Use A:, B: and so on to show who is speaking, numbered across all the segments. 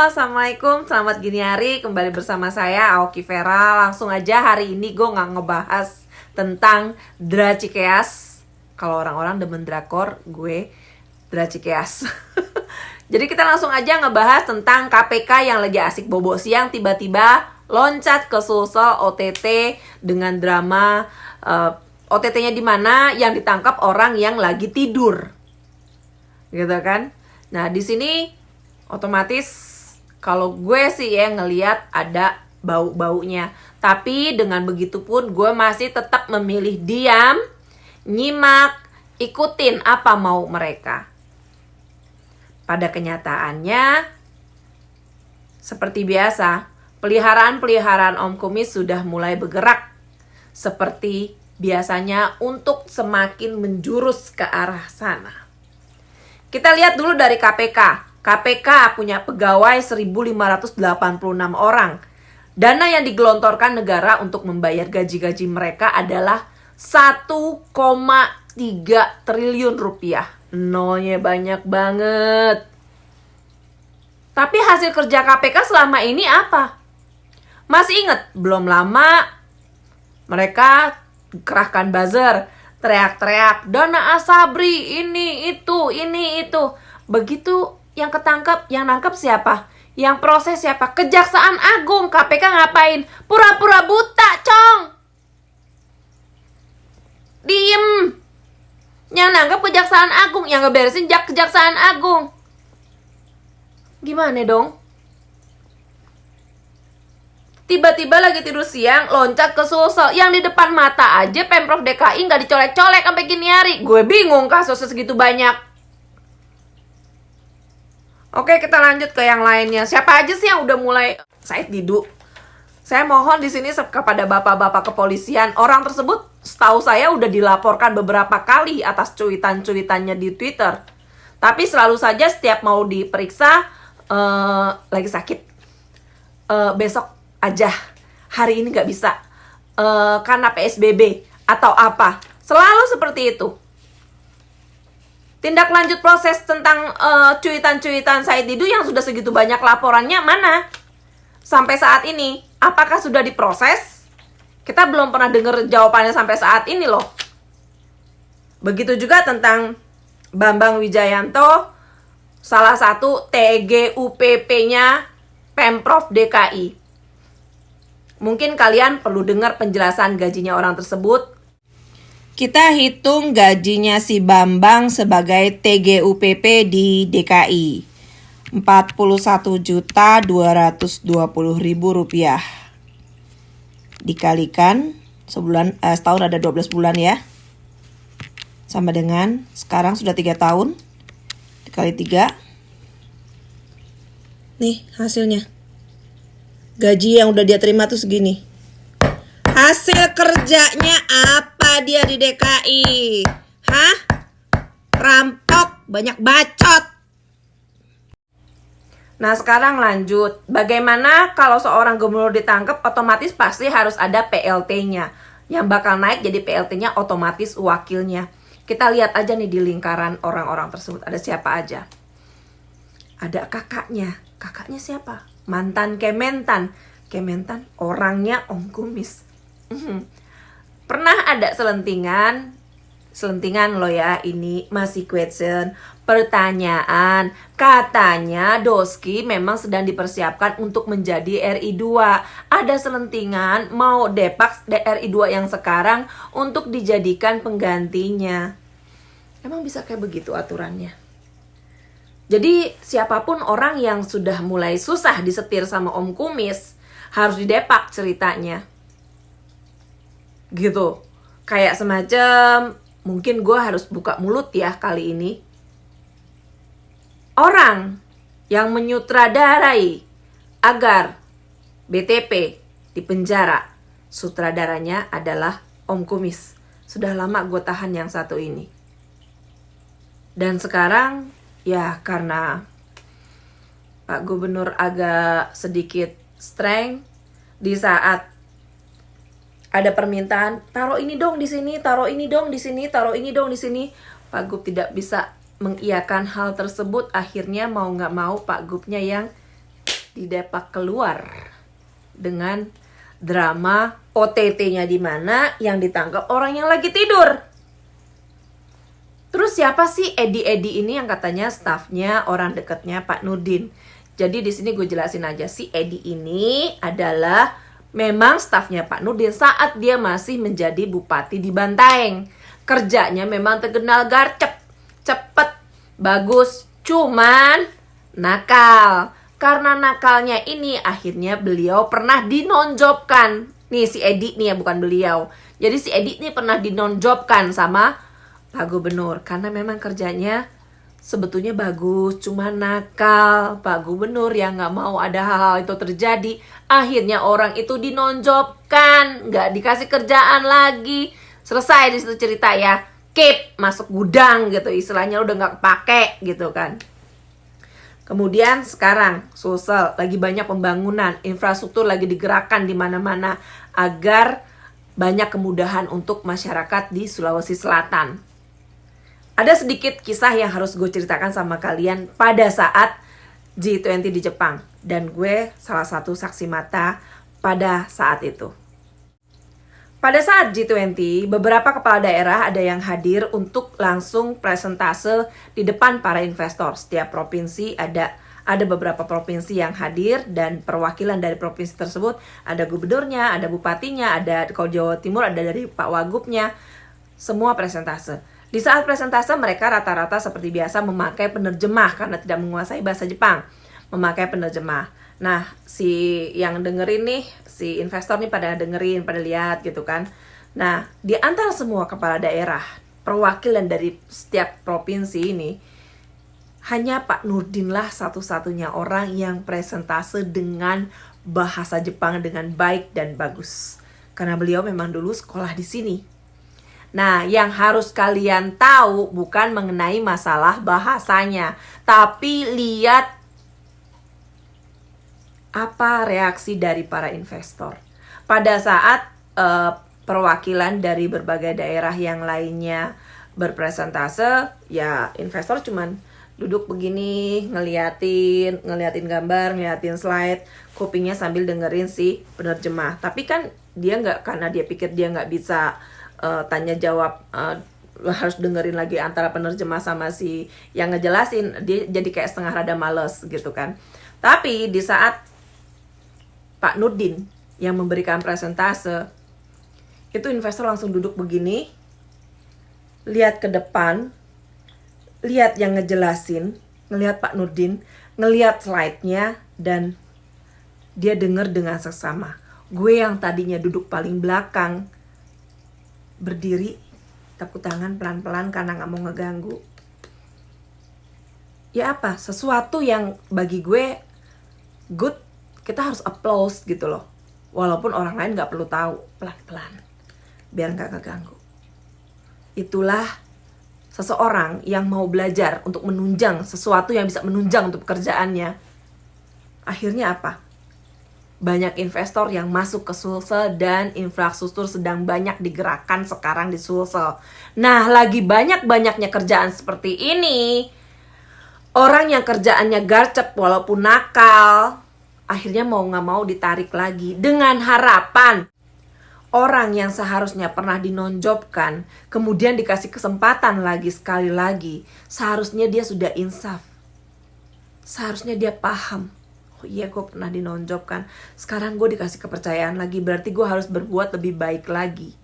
A: Assalamualaikum, selamat gini hari. Kembali bersama saya, Aoki Vera. Langsung aja hari ini gue nggak ngebahas tentang Dracikeas. Kalau orang-orang demen drakor, gue Dracikeas. Jadi kita langsung aja ngebahas tentang KPK yang lagi asik bobo siang tiba-tiba loncat ke sosial OTT dengan drama OTT-nya di mana yang ditangkap orang yang lagi tidur, gitu kan? Nah di sini otomatis kalau gue sih ya ngelihat ada bau-baunya. Tapi dengan begitu pun gue masih tetap memilih diam, nyimak, ikutin apa mau mereka. Pada kenyataannya seperti biasa, peliharaan-peliharaan Om Kumis sudah mulai bergerak seperti biasanya untuk semakin menjurus ke arah sana. Kita lihat dulu dari KPK. KPK punya pegawai 1.586 orang. Dana yang digelontorkan negara untuk membayar gaji-gaji mereka adalah 1,3 triliun rupiah. Nolnya banyak banget. Tapi hasil kerja KPK selama ini apa? Masih ingat? Belum lama mereka kerahkan buzzer, teriak-teriak, dana Asabri, ini itu. Begitu yang ketangkap, yang nangkep siapa? Yang proses siapa? Kejaksaan Agung. KPK ngapain? Pura-pura buta, cong. Diem. Yang nangkep Kejaksaan Agung, yang ngeberesin Kejaksaan Agung. Gimana dong? Tiba-tiba lagi tidur siang, loncat ke Sulsel. Yang di depan mata aja Pemprov DKI nggak dicolek-colek sampai gini hari. Gue bingung kasusnya segitu banyak. Oke, kita lanjut ke yang lainnya. Siapa aja sih yang udah mulai? Said Didu. Saya mohon di sini kepada bapak-bapak kepolisian, orang tersebut setahu saya udah dilaporkan beberapa kali atas cuitan-cuitannya di Twitter. Tapi selalu saja setiap mau diperiksa lagi sakit. Besok aja. Hari ini nggak bisa. Karena PSBB atau apa. Selalu seperti itu. Tindak lanjut proses tentang cuitan-cuitan Said Didu yang sudah segitu banyak laporannya mana? Sampai saat ini, apakah sudah diproses? Kita belum pernah dengar jawabannya sampai saat ini loh. Begitu juga tentang Bambang Wijayanto, salah satu TGUPP-nya Pemprov DKI. Mungkin kalian perlu dengar penjelasan gajinya orang tersebut. Kita hitung gajinya si Bambang sebagai TGUPP di DKI. 41.220.000 rupiah. Dikalikan setahun ada 12 bulan ya. Sama dengan sekarang sudah 3 tahun. Dikali 3. Nih hasilnya. Gaji yang udah dia terima tuh segini. Hasil kerjanya apa dia di DKI? Hah? Rampok, banyak bacot. Nah sekarang lanjut. Bagaimana kalau seorang gubernur ditangkap, otomatis pasti harus ada PLT-nya. Yang bakal naik jadi PLT-nya otomatis wakilnya. Kita lihat aja nih di lingkaran orang-orang tersebut. Ada siapa aja? Ada kakaknya. Kakaknya siapa? Mantan Kementan. Kementan orangnya Om Kumis. Pernah ada selentingan lo ya, ini masih question, pertanyaan, katanya Doski memang sedang dipersiapkan untuk menjadi RI 2. Ada selentingan mau depak RI 2 yang sekarang untuk dijadikan penggantinya. Emang bisa kayak begitu aturannya? Jadi siapapun orang yang sudah mulai susah disetir sama Om Kumis harus didepak ceritanya. Gitu. Kayak semacam mungkin gue harus buka mulut ya kali ini. Orang yang menyutradarai agar BTP dipenjara, sutradaranya adalah Om Kumis. Sudah lama gue tahan yang satu ini. Dan sekarang ya karena Pak Gubernur agak sedikit strength di saat ada permintaan, taruh ini dong di sini, taruh ini dong di sini, taruh ini dong di sini. Pak Gub tidak bisa mengiyakan hal tersebut. Akhirnya mau nggak mau Pak Gubnya yang didepak keluar dengan drama OTT-nya di mana yang ditangkap orang yang lagi tidur. Terus siapa sih Edi ini yang katanya stafnya orang dekatnya Pak Nurdin? Jadi di sini gue jelasin aja, si Edi ini adalah memang stafnya Pak Nurdin saat dia masih menjadi bupati di Bantaeng. Kerjanya memang terkenal garcep, cepet, bagus, cuman nakal. Karena nakalnya ini akhirnya beliau pernah dinonjobkan. Nih si Edi nih ya, bukan beliau. Jadi si Edi nih pernah dinonjobkan sama Pak Gubernur. Karena memang kerjanya sebetulnya bagus, cuma nakal. Pak Gubernur yang gak mau ada hal-hal itu terjadi. Akhirnya orang itu dinonjobkan, gak dikasih kerjaan lagi. Selesai di situ cerita ya. Keep, masuk gudang gitu. Istilahnya udah gak kepake gitu kan. Kemudian sekarang Sulsel lagi banyak pembangunan, infrastruktur lagi digerakkan di mana-mana agar banyak kemudahan untuk masyarakat di Sulawesi Selatan. Ada sedikit kisah yang harus gue ceritakan sama kalian pada saat G20 di Jepang. Dan gue salah satu saksi mata pada saat itu. Pada saat G20, beberapa kepala daerah ada yang hadir untuk langsung presentase di depan para investor. Setiap provinsi ada beberapa provinsi yang hadir dan perwakilan dari provinsi tersebut. Ada gubernurnya, ada bupatinya, ada kalau Jawa Timur ada dari Pak Wagubnya. Semua presentase. Di saat presentase mereka rata-rata seperti biasa memakai penerjemah karena tidak menguasai bahasa Jepang. Memakai penerjemah. Nah, si yang dengerin nih, si investor nih pada dengerin, pada lihat gitu kan. Nah, di antara semua kepala daerah, perwakilan dari setiap provinsi ini, hanya Pak Nurdin lah satu-satunya orang yang presentase dengan bahasa Jepang dengan baik dan bagus. Karena beliau memang dulu sekolah di sini. Nah, yang harus kalian tahu bukan mengenai masalah bahasanya, tapi lihat apa reaksi dari para investor. Pada saat perwakilan dari berbagai daerah yang lainnya berpresentase, ya investor cuman duduk begini, ngeliatin gambar, ngeliatin slide, kupingnya sambil dengerin si penerjemah. Tapi kan dia nggak, karena dia pikir dia nggak bisa tanya jawab, harus dengerin lagi antara penerjemah sama si yang ngejelasin, dia jadi kayak setengah rada males gitu kan. Tapi di saat Pak Nurdin yang memberikan presentase, itu investor langsung duduk begini, lihat ke depan, lihat yang ngejelasin, ngelihat Pak Nurdin, ngelihat slide-nya, dan dia dengar dengan seksama. Gue yang tadinya duduk paling belakang, berdiri, tepuk tangan pelan-pelan karena gak mau ngeganggu. Ya apa, sesuatu yang bagi gue good, kita harus applause gitu loh. Walaupun orang lain gak perlu tahu, pelan-pelan, biar gak keganggu. Itulah seseorang yang mau belajar untuk menunjang sesuatu yang bisa menunjang untuk pekerjaannya. Akhirnya apa? Banyak investor yang masuk ke Sulsel dan infrastruktur sedang banyak digerakkan sekarang di Sulsel. Nah, lagi banyak-banyaknya kerjaan seperti ini, orang yang kerjaannya garcep walaupun nakal, akhirnya mau gak mau ditarik lagi dengan harapan orang yang seharusnya pernah dinonjobkan kemudian dikasih kesempatan lagi sekali lagi. Seharusnya dia sudah insaf, seharusnya dia paham, oh iya gue pernah dinonjobkan, sekarang gue dikasih kepercayaan lagi, berarti gue harus berbuat lebih baik lagi,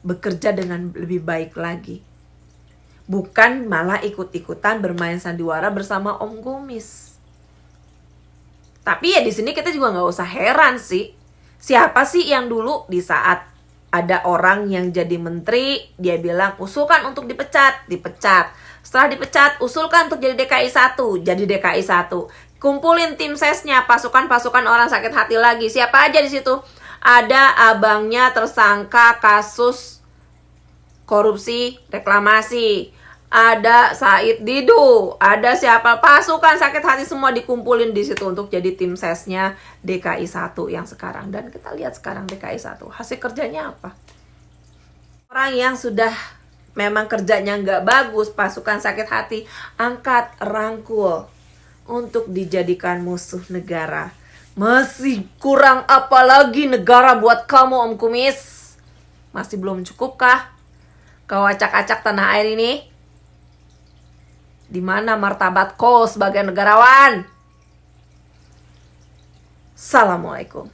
A: bekerja dengan lebih baik lagi. Bukan malah ikut-ikutan bermain sandiwara bersama Om Kumis. Tapi ya di sini kita juga nggak usah heran sih. Siapa sih yang dulu di saat ada orang yang jadi menteri, dia bilang usulkan untuk dipecat. Setelah dipecat, usulkan untuk jadi DKI 1, jadi DKI 1. Kumpulin tim sesnya, pasukan-pasukan orang sakit hati lagi. Siapa aja di situ? Ada abangnya tersangka kasus korupsi reklamasi. Ada Said Didu, ada siapa, pasukan sakit hati semua dikumpulin di situ untuk jadi tim sesnya DKI 1 yang sekarang. Dan kita lihat sekarang DKI 1, hasil kerjanya apa? Orang yang sudah memang kerjanya nggak bagus, pasukan sakit hati, angkat, rangkul untuk dijadikan musuh negara. Masih kurang apa lagi negara buat kamu, Om Kumis? Masih belum cukupkah kau acak-acak tanah air ini? Di mana martabat kau sebagai negarawan? Assalamualaikum.